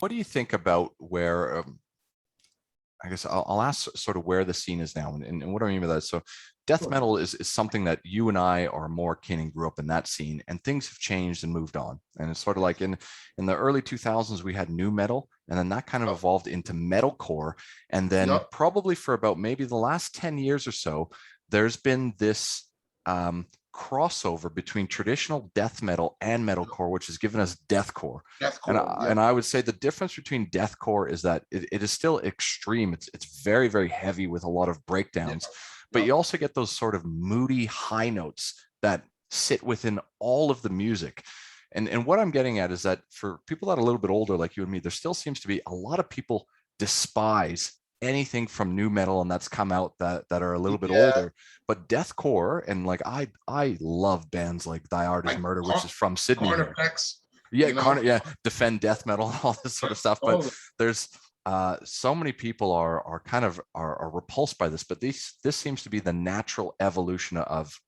What do you think about where, I guess I'll ask sort of where the scene is now, and what do I mean by that? So death Sure. metal is something that you and I are more keen and grew up in that scene, and things have changed and moved on. And it's sort of like in the early 2000s, we had new metal, and then that kind of Yep. evolved into metalcore. And then Yep. probably for about maybe the last 10 years or so, there's been this crossover between traditional death metal and metalcore, which has given us deathcore. And Deathcore. I, Yep. and I would say the difference between deathcore is that it is still extreme. It's very, very heavy with a lot of breakdowns, Yep. but Yep. you also get those sort of moody high notes that sit within all of the music. And what I'm getting at is that for people that are a little bit older, like you and me, there still seems to be a lot of people despise anything from new metal and that's come out that are a little bit Yeah. older. But deathcore, and like I love bands like Die Artist Like Murder, which is from Sydney here. Carnifex, Yeah, you know. yeah, defend death metal and all this sort of stuff. But Oh, there's so many people are kind of are repulsed by this, but this seems to be the natural evolution of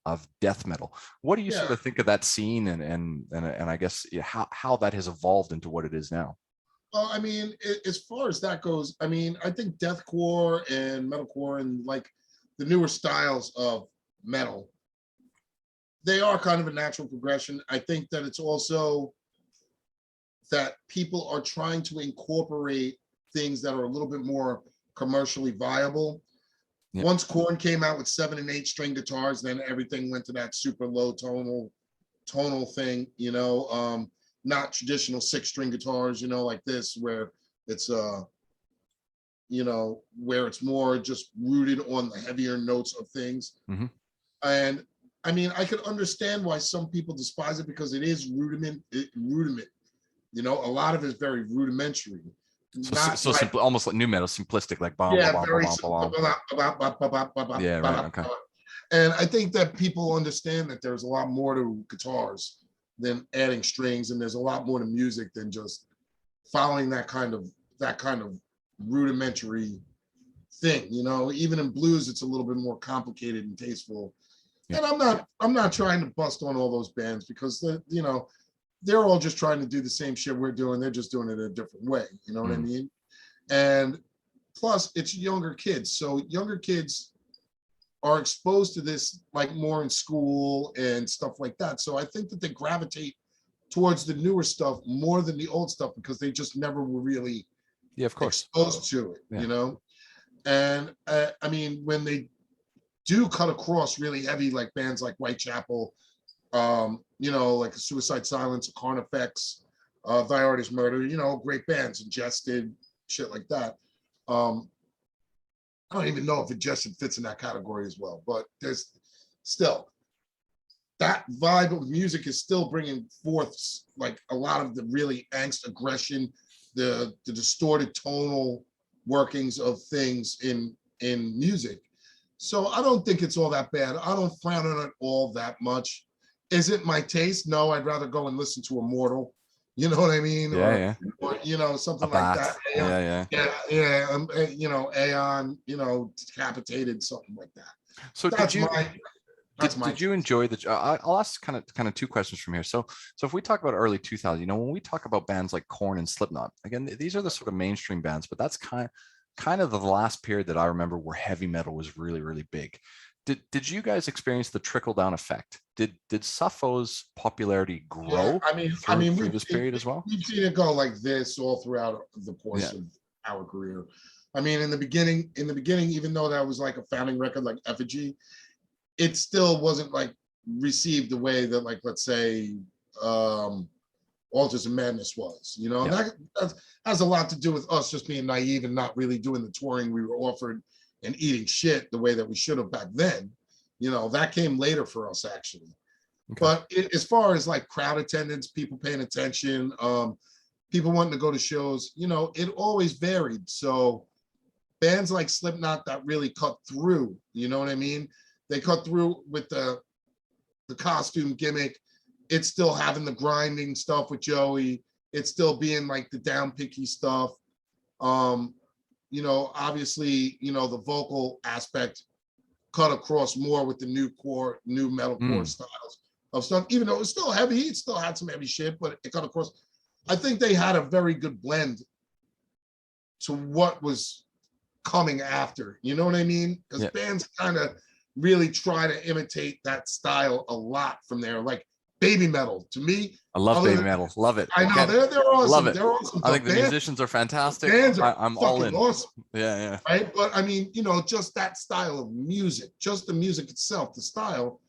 death metal. What do you yeah. sort of think of that scene and I guess how that has evolved into what it is now? Well, I mean, as far as that goes, I mean, I think deathcore and metalcore and like the newer styles of metal, they are kind of a natural progression. I think that it's also that people are trying to incorporate things that are a little bit more commercially viable. Yeah. Once Korn came out with 7 and 8 string guitars, then everything went to that super low tonal thing, not traditional 6-string guitars, like this, where it's where it's more just rooted on the heavier notes of things. Mm-hmm. And I mean, I could understand why some people despise it because it is rudiment. A lot of it is very rudimentary. Not like, simple, almost like new metal, simplistic, like bomb, yeah, bomb, very bomb, bomb. Yeah, right. Okay. and I think that people understand that there's a lot more to guitars than adding strings, and there's a lot more to music than just following that kind of rudimentary thing. Even in blues, it's a little bit more complicated and tasteful. Yeah. And I'm not trying to bust on all those bands because they're all just trying to do the same shit we're doing. They're just doing it in a different way. You know what I mean? And plus, it's younger kids. So younger kids are exposed to this like more in school and stuff like that. So I think that they gravitate towards the newer stuff more than the old stuff because they just never were really of course exposed to it, And I mean, when they do cut across really heavy, like bands like Whitechapel, like Suicide Silence, Carnifex, Thy Artist Murder, great bands, Ingested, shit like that. I don't even know if Ingested fits in that category as well, but there's still that vibe of music is still bringing forth like a lot of the really angst, aggression, the distorted tonal workings of things in music. So I don't think it's all that bad. I don't frown on it all that much. Is it my taste? No, I'd rather go and listen to Immortal. You know what I mean? Yeah. Or something like that. Yeah. Aeon, Decapitated, something like that. So That's did you enjoy the? I'll ask kind of two questions from here. So if we talk about early 2000, when we talk about bands like Korn and Slipknot, again, these are the sort of mainstream bands, but that's kind of the last period that I remember where heavy metal was really, really big. Did you guys experience the trickle down effect? Did Suffos popularity grow through this period as well? We've seen it go like this all throughout the course of our career. I mean, in the beginning, even though that was like a founding record like Effigy, it still wasn't like received the way that, like, let's say Altars of Madness was, and that has a lot to do with us just being naive and not really doing the touring we were offered and eating shit the way that we should have back then. That came later for us, actually. Okay. But as far as like crowd attendance, people paying attention, people wanting to go to shows, it always varied. So bands like Slipknot that really cut through, you know what I mean? They cut through with the costume gimmick. It's still having the grinding stuff with Joey. It's still being like the down-picky stuff. Obviously, the vocal aspect cut across more with the new metalcore styles of stuff. Even though it was still heavy, it still had some heavy shit, but it cut across. I think they had a very good blend to what was coming after. You know what I mean? Because bands kind of really try to imitate that style a lot from there. Like baby metal, to me. I love baby metal. Love it. I know they're awesome. Love it. They're awesome. I think the musicians are fantastic. Bands are I'm fucking all in. awesome. Yeah. Right. But I mean, you know, just that style of music, just the music itself, the style.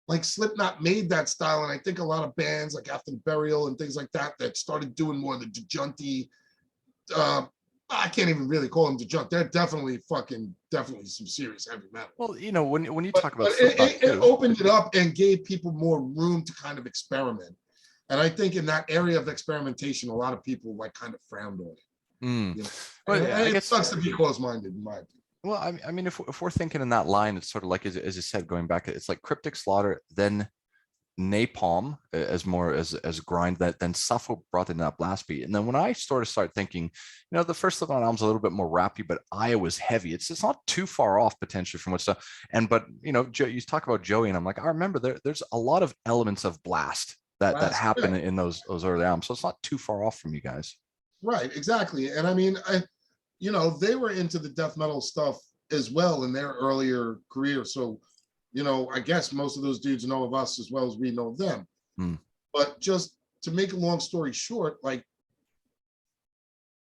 Like Slipknot made that style, and I think a lot of bands like After the Burial and things like that that started doing more of the dejunty. I can't even really call them dejunt. They're definitely some serious heavy metal. Well, you know, when you talk about it opened it up and gave people more room to kind of experiment. And I think in that area of experimentation, a lot of people like kind of frowned on it. You know? Well, I guess it sucks to be close-minded, in my opinion. Well, I mean, if we're thinking in that line, it's sort of like, as you said, going back, it's like Cryptic Slaughter, then Napalm as more as grind, that then Suffolk brought in that blast beat. And then when I started thinking, you know, the first Slipknot album's a little bit more rappy, but Iowa's heavy. It's not too far off potentially from what stuff. But you know, you talk about Joey, and I'm like, I remember there's a lot of elements of blast that happen in those early albums. So it's not too far off from you guys. Right, exactly. And I mean, you know, they were into the death metal stuff as well in their earlier career. So, you know, I guess most of those dudes know of us as well as we know of them. But just to make a long story short, like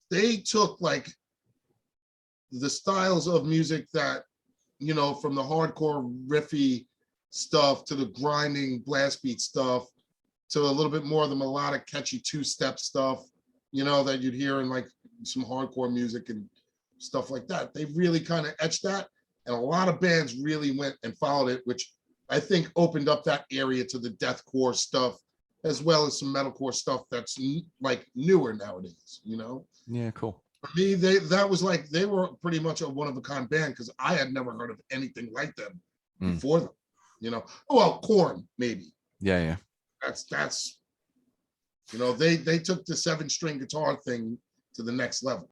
they took like the styles of music that, you know, from the hardcore riffy stuff to the grinding blast beat stuff to a little bit more of the melodic, catchy two-step stuff, you know, that you'd hear in like some hardcore music and stuff like that. They really kind of etched that. And a lot of bands really went and followed it, which I think opened up that area to the deathcore stuff, as well as some metalcore stuff that's like newer nowadays, you know? Yeah, cool. For me, that was like, they were pretty much a one-of-a-kind band because I had never heard of anything like them before them, you know? Well, Korn, maybe. Yeah. That's you know, they took the 7-string guitar thing to the next level.